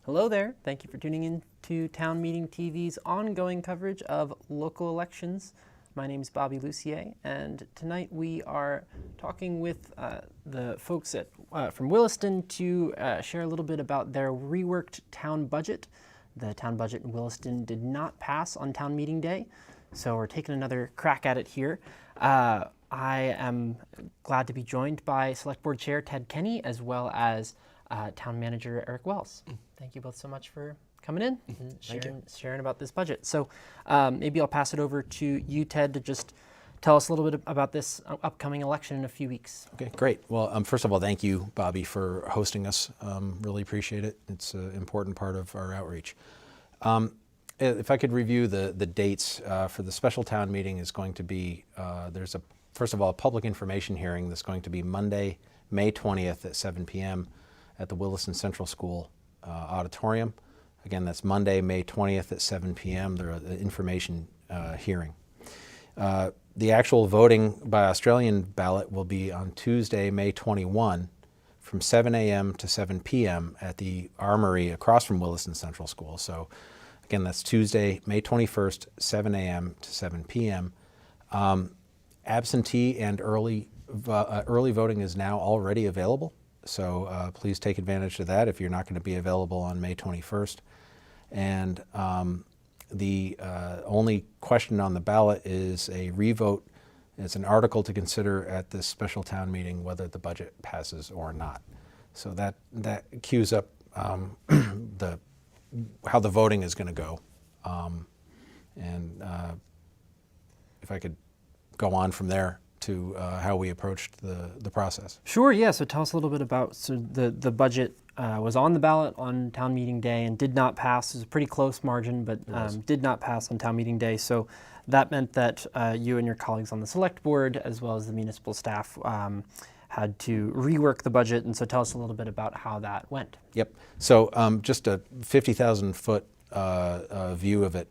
Hello there. Thank you for tuning in to Town Meeting TV's ongoing coverage of local elections. My name is Bobby Lucier, and tonight we are talking with the folks from Williston to share a little bit about their reworked town budget. The town budget in Williston did not pass on town meeting day, so we're taking another crack at it here. I am glad to be joined by Select Board Chair Ted Kenny, as well as Town Manager Eric Wells. Thank you both so much for coming in and sharing about this budget. So maybe I'll pass it over to you, Ted, to just tell us a little bit about this upcoming election in a few weeks. Okay, great. Well, first of all, thank you, Bobby, for hosting us. Really appreciate it. It's an important part of our outreach. If I could review the dates for the special town meeting is going to be, first of all, a public information hearing that's going to be Monday, May 20th at 7 p.m. at the Williston Central School auditorium. Again, that's Monday, May 20th at 7 p.m. There's an information hearing. The actual voting by Australian ballot will be on Tuesday, May 21 from 7 a.m. to 7 p.m. at the Armory across from Williston Central School. So again, that's Tuesday, May 21st, 7 a.m. to 7 p.m. Absentee and early voting is now already available. So please take advantage of that if you're not going to be available on May 21st. And the only question on the ballot is a revote. It's an article to consider at this special town meeting whether the budget passes or not. So that cues up how the voting is going to go. If I could go on from there to how we approached the process. Sure, yeah. So tell us a little bit about, the budget was on the ballot on town meeting day and did not pass. It was a pretty close margin, but did not pass on town meeting day. So that meant that you and your colleagues on the select board, as well as the municipal staff, had to rework the budget. And so tell us a little bit about how that went. Yep. So just a 50,000 foot view of it.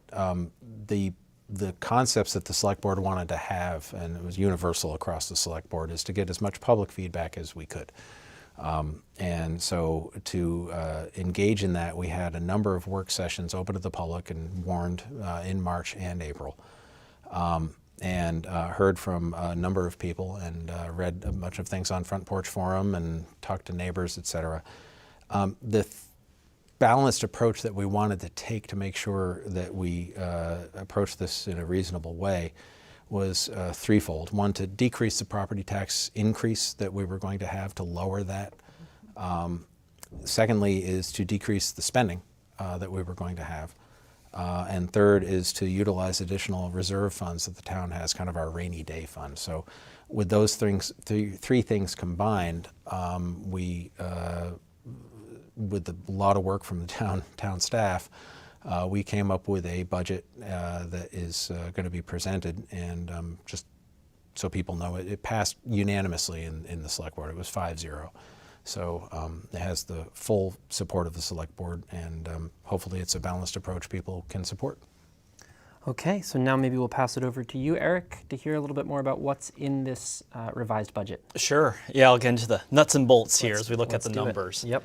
The concepts that the select board wanted to have, and it was universal across the select board, is to get as much public feedback as we could. And so to engage in that, we had a number of work sessions open to the public and warned in March and April. And heard from a number of people and read a bunch of things on Front Porch Forum and talked to neighbors, et cetera. The balanced approach that we wanted to take to make sure that we approach this in a reasonable way was threefold. One, to decrease the property tax increase that we were going to have, to lower that. Secondly is to decrease the spending that we were going to have. And third is to utilize additional reserve funds that the town has, kind of our rainy day fund. So with those things, three things combined, with a lot of work from the town staff, we came up with a budget that is going to be presented, and just so people know, it passed unanimously in the select board. It was 5-0. So it has the full support of the select board, and hopefully it's a balanced approach people can support. Okay, so now maybe we'll pass it over to you, Eric, to hear a little bit more about what's in this revised budget. Sure. Yeah, I'll get into the nuts and bolts here as we look at the numbers. Yep.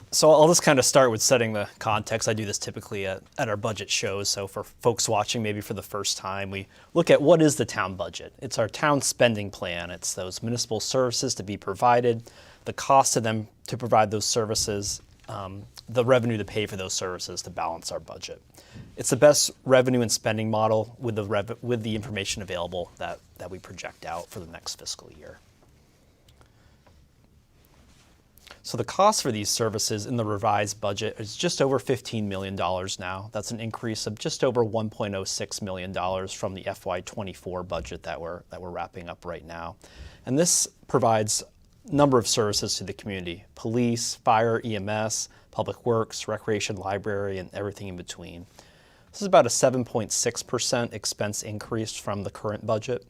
So I'll just kind of start with setting the context. I do this typically at our budget shows. So for folks watching maybe for the first time, we look at what is the town budget. It's our town spending plan. It's those municipal services to be provided, the cost to them to provide those services, the revenue to pay for those services to balance our budget. It's the best revenue and spending model with the information available that we project out for the next fiscal year. So the cost for these services in the revised budget is just over $15 million now. That's an increase of just over $1.06 million from the FY24 budget that we're wrapping up right now. And this provides a number of services to the community: police, fire, EMS, public works, recreation, library, and everything in between. This is about a 7.6% expense increase from the current budget.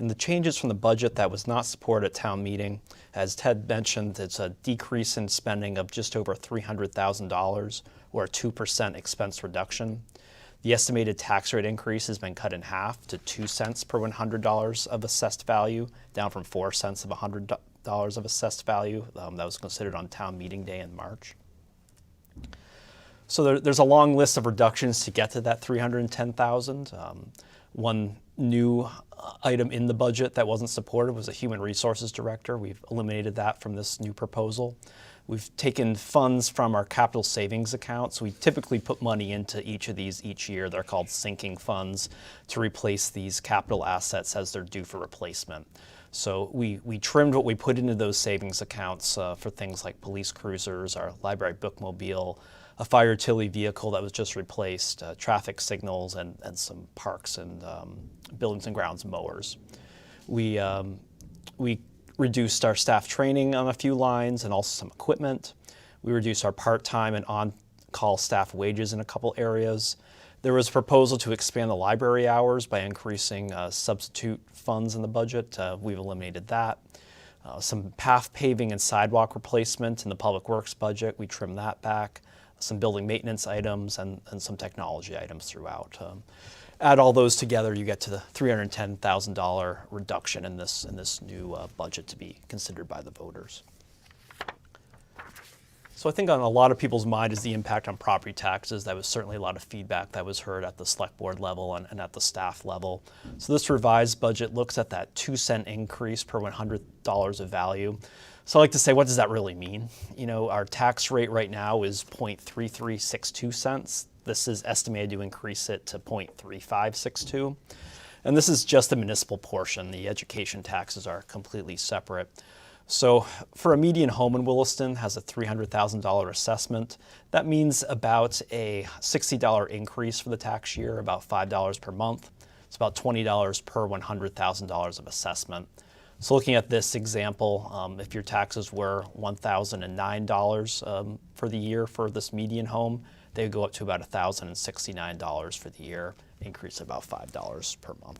And the changes from the budget that was not supported at town meeting, as Ted mentioned, it's a decrease in spending of just over $300,000, or a 2% expense reduction. The estimated tax rate increase has been cut in half to 2 cents per $100 of assessed value, down from 4 cents of $100 of assessed value that was considered on town meeting day in March. So there's a long list of reductions to get to that 310,000. One new item in the budget that wasn't supported was a human resources director. We've eliminated that from this new proposal. We've taken funds from our capital savings accounts. We typically put money into each of these each year. They're called sinking funds to replace these capital assets as they're due for replacement. So we trimmed what we put into those savings accounts for things like police cruisers, our library bookmobile, a fire utility vehicle that was just replaced, traffic signals, and some parks and buildings and grounds mowers. We reduced our staff training on a few lines and also some equipment. We reduced our part-time and on-call staff wages in a couple areas. There was a proposal to expand the library hours by increasing substitute funds in the budget. We've eliminated that. Some path paving and sidewalk replacement in the public works budget, we trimmed that back. Some building maintenance items and some technology items throughout. Add all those together, you get to the $310,000 reduction in this new budget to be considered by the voters. So I think on a lot of people's mind is the impact on property taxes. That was certainly a lot of feedback that was heard at the select board level and at the staff level. So this revised budget looks at that 2-cent increase per $100 of value. So I like to say, what does that really mean? You know, our tax rate right now is 0.3362 cents. This is estimated to increase it to 0.3562. And this is just the municipal portion. The education taxes are completely separate. So for a median home in Williston has a $300,000 assessment. That means about a $60 increase for the tax year, about $5 per month. It's about $20 per $100,000 of assessment. So looking at this example, if your taxes were $1,009 for the year for this median home, they would go up to about $1,069 for the year, increase of about $5 per month.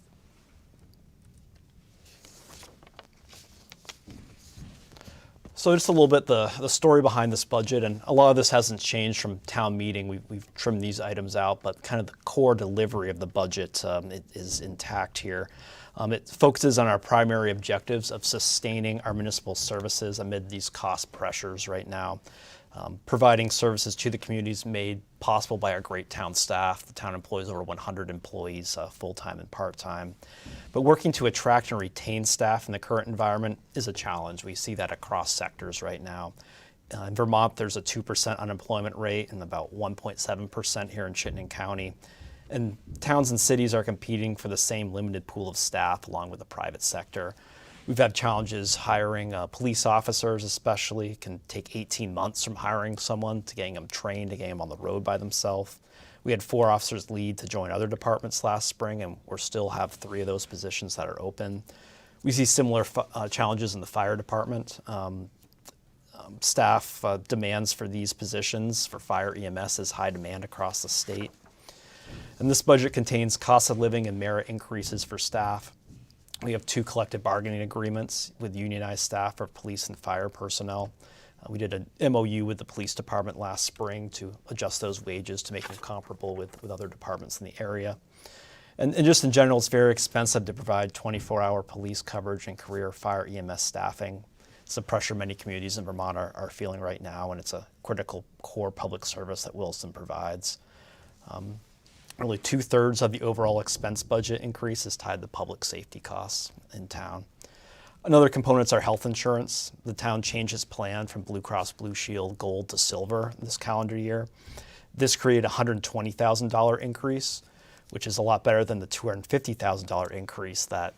So just a little bit the story behind this budget, and a lot of this hasn't changed from town meeting. We've trimmed these items out, but kind of the core delivery of the budget it is intact here. It focuses on our primary objectives of sustaining our municipal services amid these cost pressures right now. Providing services to the communities made possible by our great town staff. The town employs over 100 employees, full-time and part-time. But working to attract and retain staff in the current environment is a challenge. We see that across sectors right now. In Vermont, there's a 2% unemployment rate and about 1.7% here in Chittenden County. And towns and cities are competing for the same limited pool of staff along with the private sector. We've had challenges hiring police officers, especially. It can take 18 months from hiring someone to getting them trained, to getting them on the road by themselves. We had 4 officers leave to join other departments last spring, and we still have 3 of those positions that are open. We see similar challenges in the fire department. Staff demands for these positions for fire EMS is high demand across the state. And this budget contains cost of living and merit increases for staff. We have 2 collective bargaining agreements with unionized staff for police and fire personnel. We did an MOU with the police department last spring to adjust those wages to make them comparable with other departments in the area. And just in general, it's very expensive to provide 24-hour police coverage and career fire EMS staffing. It's a pressure many communities in Vermont are feeling right now, and it's a critical core public service that Williston provides. Really 2/3 of the overall expense budget increase is tied to public safety costs in town. Another component is our health insurance. The town changed its plan from Blue Cross Blue Shield Gold to Silver this calendar year. This created a $120,000 increase, which is a lot better than the $250,000 increase that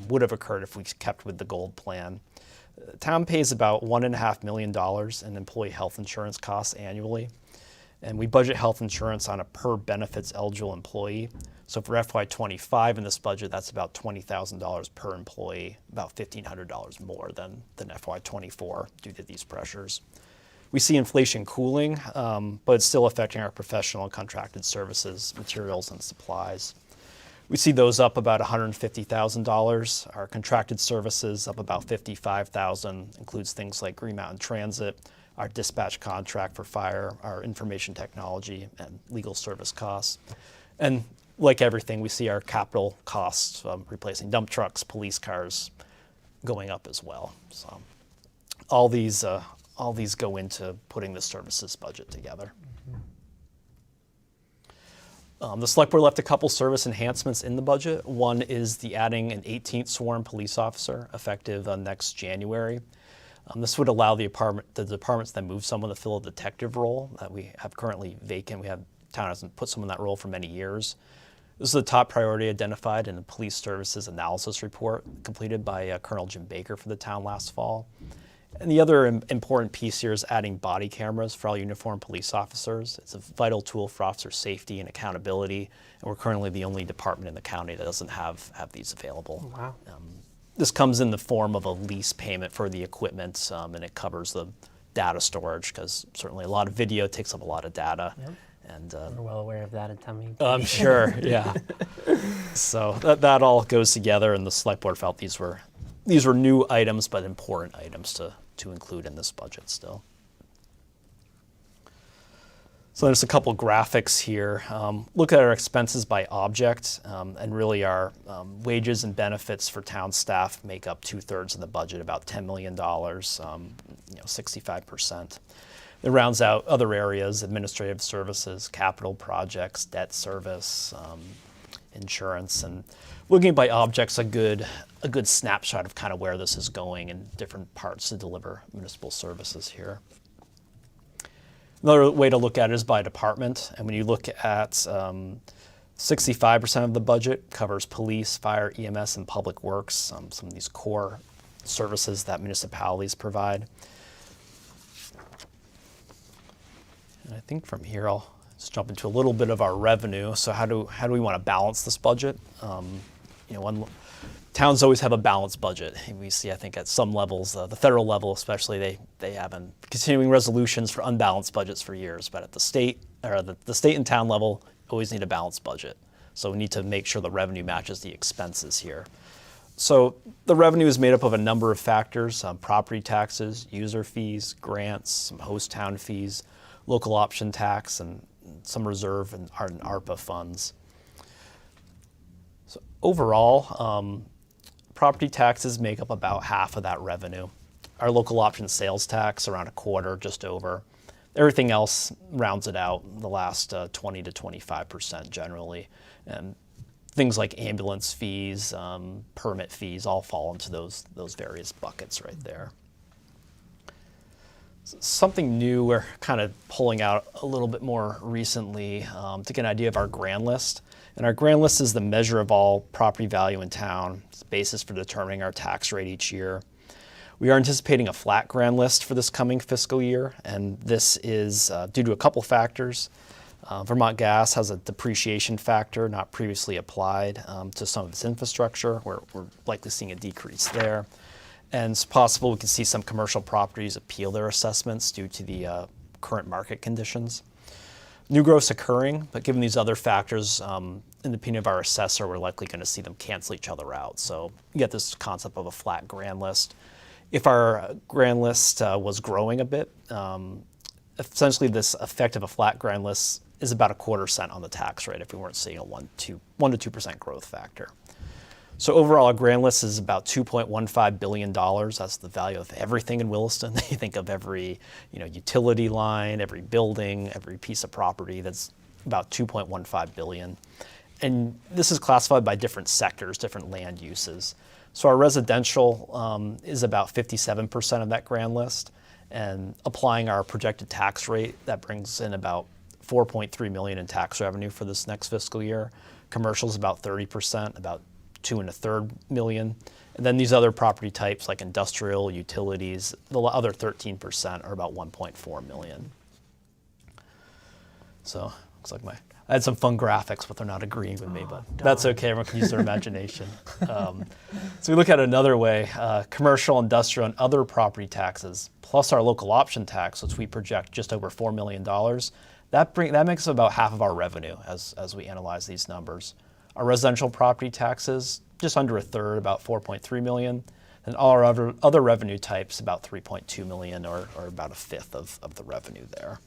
would have occurred if we kept with the Gold plan. The town pays about $1.5 million in employee health insurance costs annually. And we budget health insurance on a per benefits eligible employee. So for FY25 in this budget, that's about $20,000 per employee, about $1,500 more than FY24 due to these pressures. We see inflation cooling, but it's still affecting our professional and contracted services, materials, and supplies. We see those up about $150,000. Our contracted services up about $55,000, includes things like Green Mountain Transit, our dispatch contract for fire, our information technology, and legal service costs. And like everything, we see our capital costs, replacing dump trucks, police cars, going up as well. So all these go into putting the services budget together. The Select Board left a couple service enhancements in the budget. One is the adding an 18th sworn police officer effective next January. This would allow the departments that move someone to fill a detective role that we have currently vacant. Town hasn't put someone in that role for many years. This is the top priority identified in the Police Services Analysis Report completed by Colonel Jim Baker for the town last fall. And the other important piece here is adding body cameras for all uniformed police officers. It's a vital tool for officer safety and accountability, and we're currently the only department in the county that doesn't have these available. Wow. This comes in the form of a lease payment for the equipment, and it covers the data storage, because certainly a lot of video takes up a lot of data. Yep. And We're well aware of that at Town Meeting. I'm sure, yeah. So that all goes together, and the Select Board felt these were new items, but important items to include in this budget still. So there's a couple graphics here. Look at our expenses by object, and really our wages and benefits for town staff make up 2/3 of the budget, about $10 million, 65%. It rounds out other areas: administrative services, capital projects, debt service, insurance, and looking by objects a good snapshot of kind of where this is going in different parts to deliver municipal services here. Another way to look at it is by department, and when you look at 65% of the budget covers police, fire, EMS, and public works, some of these core services that municipalities provide. And I think from here I'll just jump into a little bit of our revenue. So how do we want to balance this budget? Towns always have a balanced budget. We see, I think, at some levels, the federal level especially, they have been continuing resolutions for unbalanced budgets for years. But at the state and town level, always need a balanced budget. So we need to make sure the revenue matches the expenses here. So the revenue is made up of a number of factors: property taxes, user fees, grants, some host town fees, local option tax, and some reserve and ARPA funds. So overall, property taxes make up about half of that revenue. Our local option sales tax, around a quarter, just over. Everything else rounds it out, the last 20 to 25% generally. And things like ambulance fees, permit fees, all fall into those various buckets right there. Something new we're kind of pulling out a little bit more recently to get an idea of our grand list. And our grand list is the measure of all property value in town. It's the basis for determining our tax rate each year. We are anticipating a flat grand list for this coming fiscal year, and this is due to a couple factors. Vermont Gas has a depreciation factor not previously applied to some of its infrastructure. We're likely seeing a decrease there. And it's possible we can see some commercial properties appeal their assessments due to the current market conditions. New growth's occurring, but given these other factors, in the opinion of our assessor, we're likely going to see them cancel each other out. So you get this concept of a flat grand list. If our grand list was growing a bit, essentially this effect of a flat grand list is about 1/4 cent on the tax rate if we weren't seeing a 1 to 2% growth factor. So overall, our grand list is about $2.15 billion. That's the value of everything in Williston. You think of every utility line, every building, every piece of property. That's about $2.15 billion. And this is classified by different sectors, different land uses. So our residential is about 57% of that grand list. And applying our projected tax rate, that brings in about $4.3 million in tax revenue for this next fiscal year. Commercial is about 30%, about $2.25 million. And then these other property types like industrial, utilities, the other 13% are about $1.4 million. So looks like I had some fun graphics, but they're not agreeing with me, but that's okay, everyone can use their imagination. So we look at it another way, commercial, industrial, and other property taxes, plus our local option tax, which we project just over $4 million, that makes up about half of our revenue as we analyze these numbers. Our residential property taxes, just under 1/3, about $4.3 million. And all our other revenue types, about $3.2 million, or about 1/5 of the revenue there.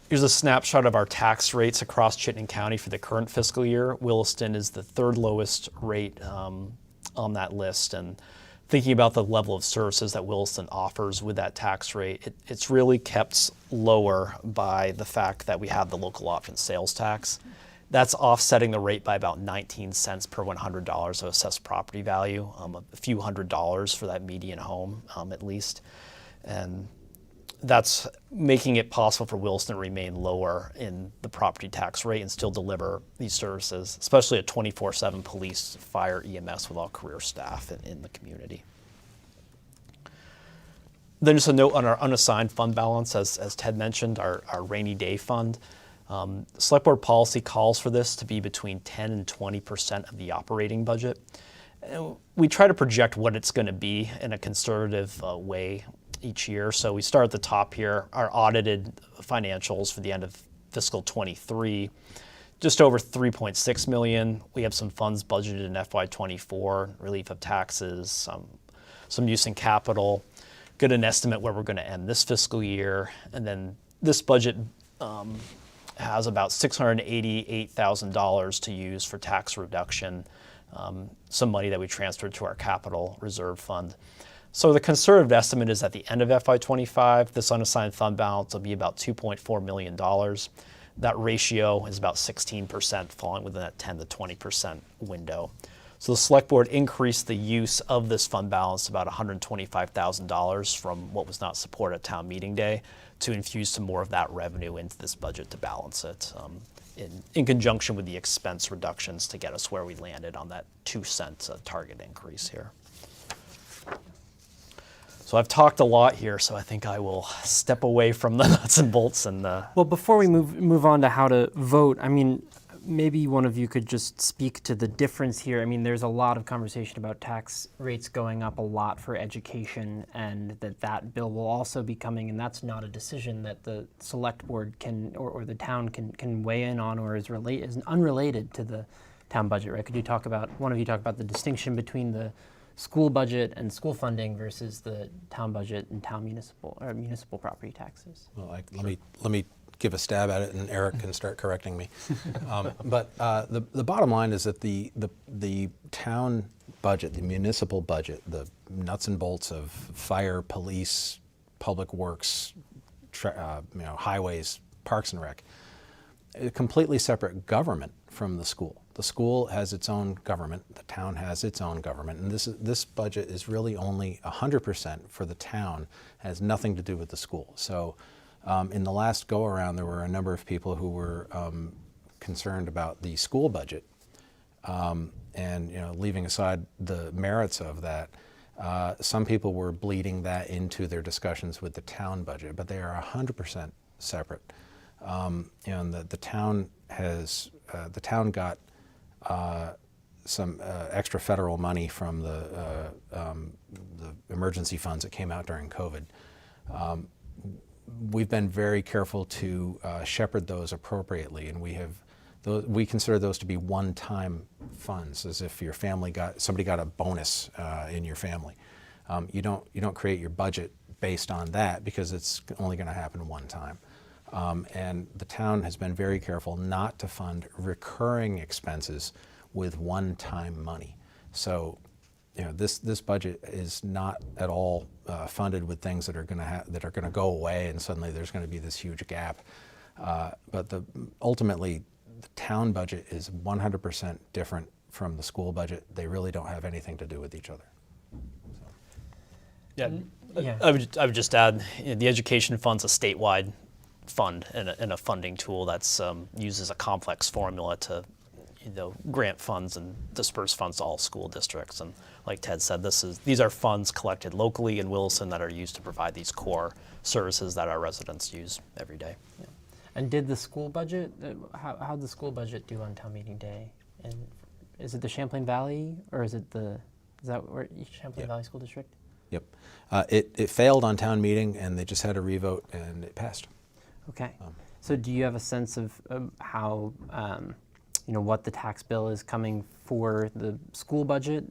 Here's a snapshot of our tax rates across Chittenden County for the current fiscal year. Williston is the 3rd lowest rate on that list, and thinking about the level of services that Williston offers with that tax rate, it's really kept lower by the fact that we have the local option sales tax. That's offsetting the rate by about 19 cents per $100 of assessed property value, a few $100s for that median home at least. And that's making it possible for Williston to remain lower in the property tax rate and still deliver these services, especially a 24/7 police, fire, EMS with all career staff in the community. Then just a note on our unassigned fund balance, as Ted mentioned, our rainy day fund. Select board policy calls for this to be between 10 and 20% of the operating budget. And we try to project what it's going to be in a conservative way each year. So we start at the top here, our audited financials for the end of fiscal 23, just over $3.6 million. We have some funds budgeted in FY24, relief of taxes, some use in capital, get an estimate where we're going to end this fiscal year. And then this budget has about $688,000 to use for tax reduction, some money that we transferred to our capital reserve fund. So the conservative estimate is at the end of FY25, this unassigned fund balance will be about $2.4 million. That ratio is about 16%, falling within that 10 to 20% window. So the select board increased the use of this fund balance to about $125,000 from what was not supported at town meeting day to infuse some more of that revenue into this budget to balance it in conjunction with the expense reductions to get us where we landed on that 2 cent target increase here. So I've talked a lot here, so I think I will step away from the nuts and bolts and Well, before we move on to how to vote, I mean, maybe one of you could just speak to the difference here. I mean, there's a lot of conversation about tax rates going up a lot for education, and that bill will also be coming, and that's not a decision that the select board can or the town can weigh in on, or is unrelated to the town budget, right? Could you talk about, one of you talk about the distinction between the school budget and school funding versus the town budget and town municipal property taxes? Well, let me give a stab at it, and Eric can start correcting me. But the bottom line is that the town budget, the municipal budget, the nuts and bolts of fire, police, public works, highways, parks and rec, a completely separate government from the school. The school has its own government, the town has its own government, and this budget is really only 100% for the town, has nothing to do with the school. So in the last go-around, there were a number of people who were concerned about the school budget, and leaving aside the merits of that, some people were bleeding that into their discussions with the town budget, but they are 100% separate. The town got some extra federal money from the emergency funds that came out during COVID. We've been very careful to shepherd those appropriately, and we consider those to be one-time funds, as if your family somebody got a bonus in your family. You don't create your budget based on that, because it's only going to happen one time. And the town has been very careful not to fund recurring expenses with one-time money. So, this budget is not at all funded with things that are going to go away, and suddenly there's going to be this huge gap. But ultimately, the town budget is 100% different from the school budget. They really don't have anything to do with each other. Yeah, Yeah. I would just add, the education fund's a statewide fund and a funding tool that's uses a complex formula to grant funds and disperse funds to all school districts. And like Ted said, these are funds collected locally in Williston that are used to provide these core services that our residents use every day. Yeah. And did the school budget, how'd the school budget do on town meeting day? And is it the Champlain Valley, or is that where Champlain Valley School District? Yep. It failed on town meeting, and they just had a revote, and it passed. Okay. So do you have a sense of how, what the tax bill is coming for the school budget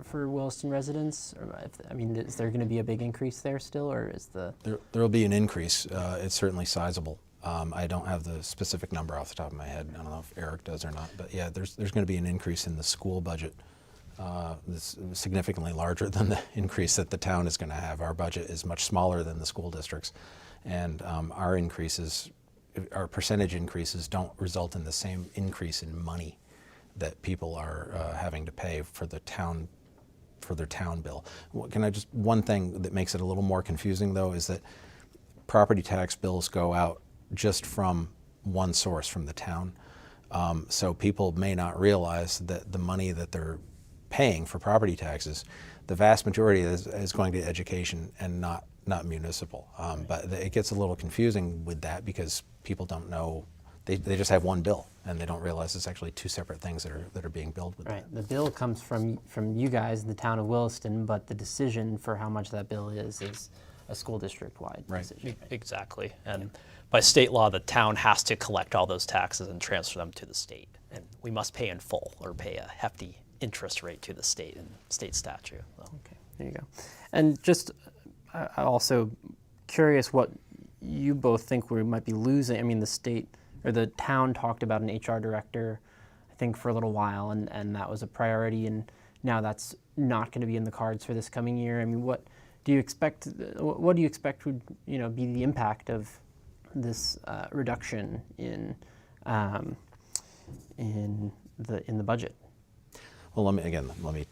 for Williston residents? Or is there going to be a big increase there still, or is the... There will be an increase. It's certainly sizable. I don't have the specific number off the top of my head. I don't know if Eric does or not, but yeah, there's going to be an increase in the school budget It's significantly larger than the increase that the town is going to have. Our budget is much smaller than the school districts, and our increases, our percentage increases, don't result in the same increase in money that people are having to pay for the town, for their town bill. One thing that makes it a little more confusing though is that property tax bills go out just from one source, from the town. So people may not realize that the money that they're paying for property taxes, the vast majority is going to education and not municipal. But it gets a little confusing with that because people don't know. They just have one bill and they don't realize it's actually two separate things that are being billed with Right. that. The bill comes from you guys, the town of Williston, but the decision for how much that bill is a school district-wide decision. Right? Exactly. And by state law, the town has to collect all those taxes and transfer them to the state. And we must pay in full or pay a hefty interest rate to the state in state statute. So. Okay, there you go. And just also curious what you both think we might be losing. I mean, the state or the town talked about an HR director, I think, for a little while, and that was a priority, and now that's not going to be in the cards for this coming year. I mean, what do you expect? What do you expect would be the impact of this reduction in the budget? Well, let me,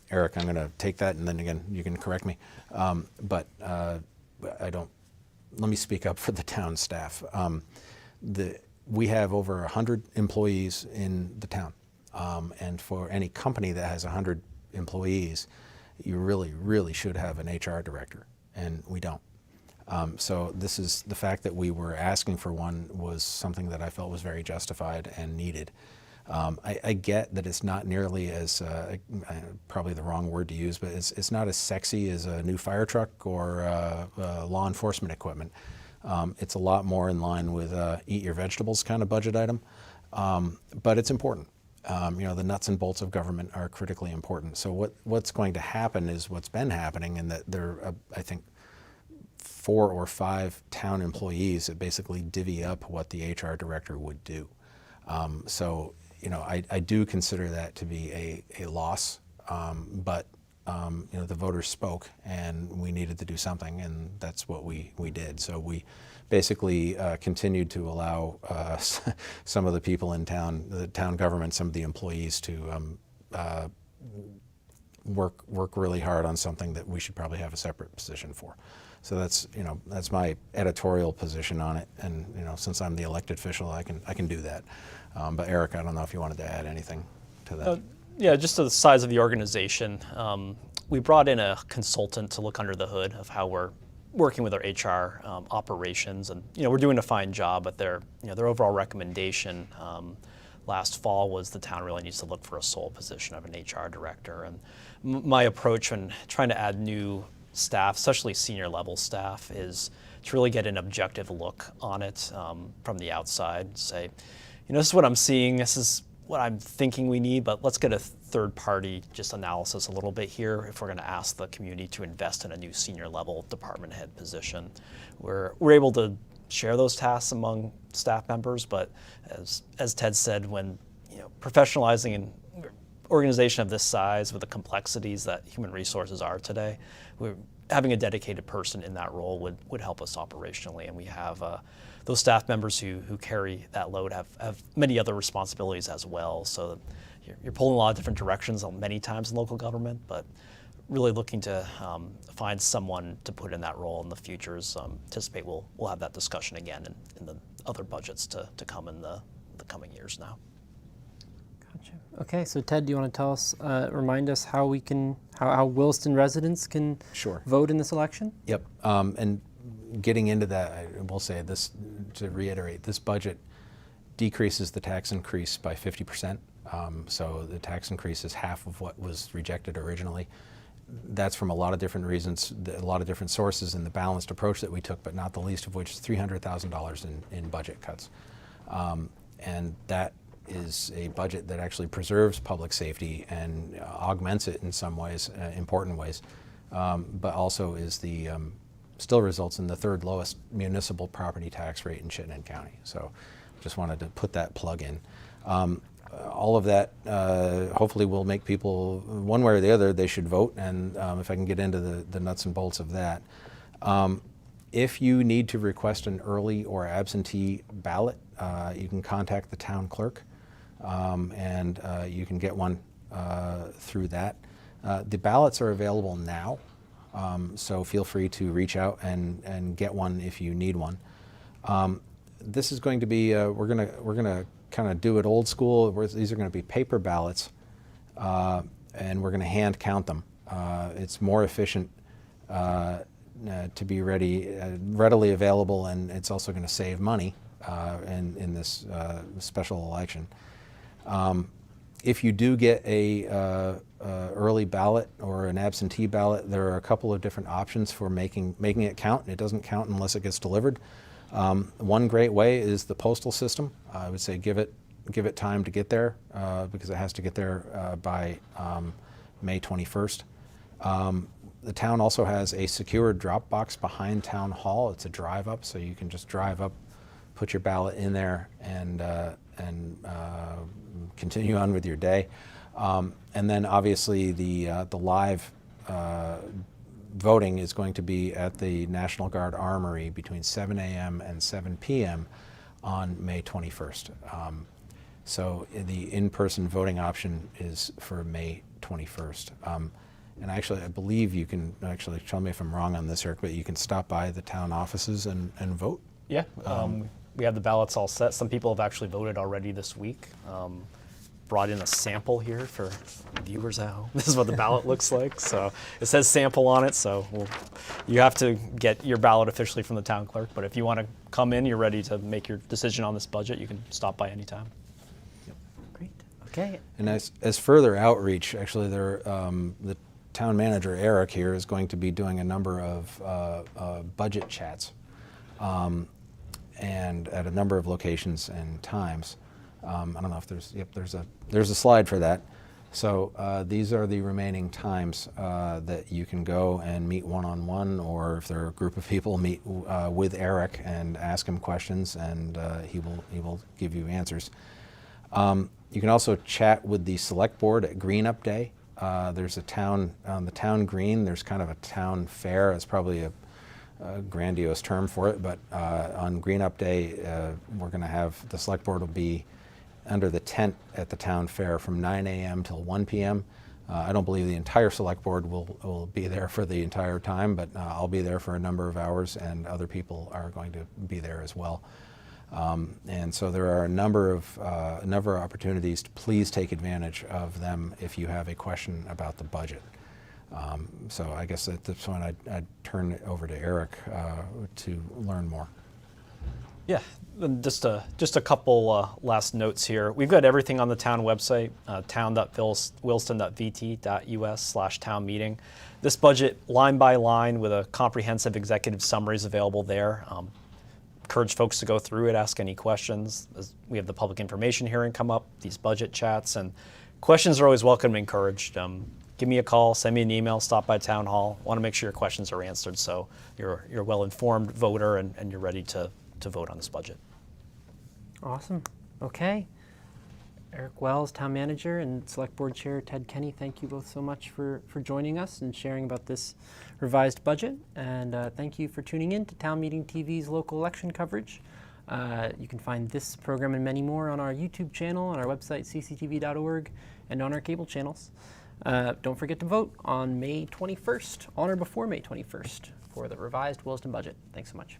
Eric, I'm going to take that, and then again, you can correct me. But let me speak up for the town staff. We have over 100 employees in the town, and for any company that has 100 employees, you really should have an HR director, and we don't. So this is the fact that we were asking for one was something that I felt was very justified and needed. I get that it's not nearly as, probably the wrong word to use, but it's not as sexy as a new fire truck or law enforcement equipment. It's a lot more in line with eat your vegetables kind of budget item, but it's important. The nuts and bolts of government are critically important. So what's going to happen is what's been happening, in that there are, I think, 4 or 5 town employees that basically divvy up what the HR director would do. So I do consider that to be a loss, but the voters spoke and we needed to do something, and that's what we did. So we basically continued to allow some of the people in town, the town government, some of the employees to work really hard on something that we should probably have a separate position for. So that's my editorial position on it, and since I'm the elected official, I can do that. But Eric, I don't know if you wanted to add anything to that. Yeah, just to the size of the organization, we brought in a consultant to look under the hood of how we're working with our HR operations, and we're doing a fine job. But their overall recommendation last fall was the town really needs to look for a sole position of an HR director. And my approach when trying to add new staff, especially senior level staff, is to really get an objective look on it from the outside. Say, this is what I'm seeing, this is what I'm thinking we need, but let's get a third party just analysis a little bit here if we're going to ask the community to invest in a new senior level department head position. We're able to share those tasks among staff members, but as Ted said, when professionalizing an organization of this size with the complexities that human resources are today, having a dedicated person in that role would help us operationally, and we have those staff members who carry that load have many other responsibilities as well. So you're pulling a lot of different directions many times in local government, but really looking to find someone to put in that role in the futures. Anticipate we'll have that discussion again in the other budgets to come in the coming years now. Gotcha. Okay, so Ted, do you want to tell us, remind us how Williston residents can vote in this election? Yep. And getting into that, I will say this, to reiterate, this budget decreases the tax increase by 50%. So the tax increase is half of what was rejected originally. That's from a lot of different reasons, a lot of different sources in the balanced approach that we took, but not the least of which is $300,000 in budget cuts. And that is a budget that actually preserves public safety and augments it in some ways, important ways, but also is still results in the 3rd lowest municipal property tax rate in Chittenden County. So just wanted to put that plug in. all of that hopefully will make people, one way or the other, they should vote, and if I can get into the nuts and bolts of that. If you need to request an early or absentee ballot, you can contact the town clerk, and you can get one through that. The ballots are available now, so feel free to reach out and get one if you need one. This is going to be, we're gonna kind of do it old school. These are going to be paper ballots, and we're going to hand count them. It's more efficient to be readily available, and it's also going to save money in this special election. If you do get a early ballot or an absentee ballot, there are a couple of different options for making it count. It doesn't count unless it gets delivered. One great way is the postal system. I would say give it time to get there because it has to get there by May 21st. The town also has a secured drop box behind Town Hall. It's a drive up, so you can just drive up, put your ballot in there, and continue on with your day. And then obviously the live voting is going to be at the National Guard Armory between 7 a.m. and 7 p.m. on May 21st. So the in-person voting option is for May 21st. And actually, I believe you can actually tell me if I'm wrong on this, Eric, but you can stop by the town offices and vote. Yeah, we have the ballots all set. Some people have actually voted already this week. Brought in a sample here for viewers at home. This is what the ballot looks like. So it says sample on it, so you have to get your ballot officially from the town clerk. But if you want to come in, you're ready to make your decision on this budget, you can stop by anytime. Great. Okay. And as further outreach, actually, the town manager, Eric, here is going to be doing a number of budget chats and at a number of locations and times. I don't know if there's a slide for that. So these are the remaining times that you can go and meet one-on-one, or if there are a group of people, meet with Eric and ask him questions, and he will give you answers. You can also chat with the select board at Green Up Day. There's a town on the town green. There's kind of a town fair. It's probably a grandiose term for it, but on Green Up Day, we're going to have the select board will be under the tent at the town fair from 9 a.m. till 1 p.m. I don't believe the entire select board will be there for the entire time, but I'll be there for a number of hours, and other people are going to be there as well. And so there are a number of opportunities to please take advantage of them if you have a question about the budget. So I guess at this point I'd turn it over to Eric to learn more. Yeah, and just a couple last notes here. We've got everything on the town website, town.williston.vt.us/town meeting. This budget, line by line, with a comprehensive executive summary, is available there. Encourage folks to go through it, ask any questions. We have the public information hearing come up, these budget chats, and questions are always welcome and encouraged. Give me a call, send me an email, stop by Town Hall. Want to make sure your questions are answered so you're a well-informed voter and you're ready to vote on this budget. Awesome. Okay. Eric Wells, Town Manager, and Select Board Chair Ted Kenny, thank you both so much for joining us and sharing about this revised budget. And thank you for tuning in to Town Meeting TV's local election coverage. You can find this program and many more on our YouTube channel, on our website, cctv.org, and on our cable channels. Don't forget to vote on May 21st, on or before May 21st, for the revised Williston budget. Thanks so much.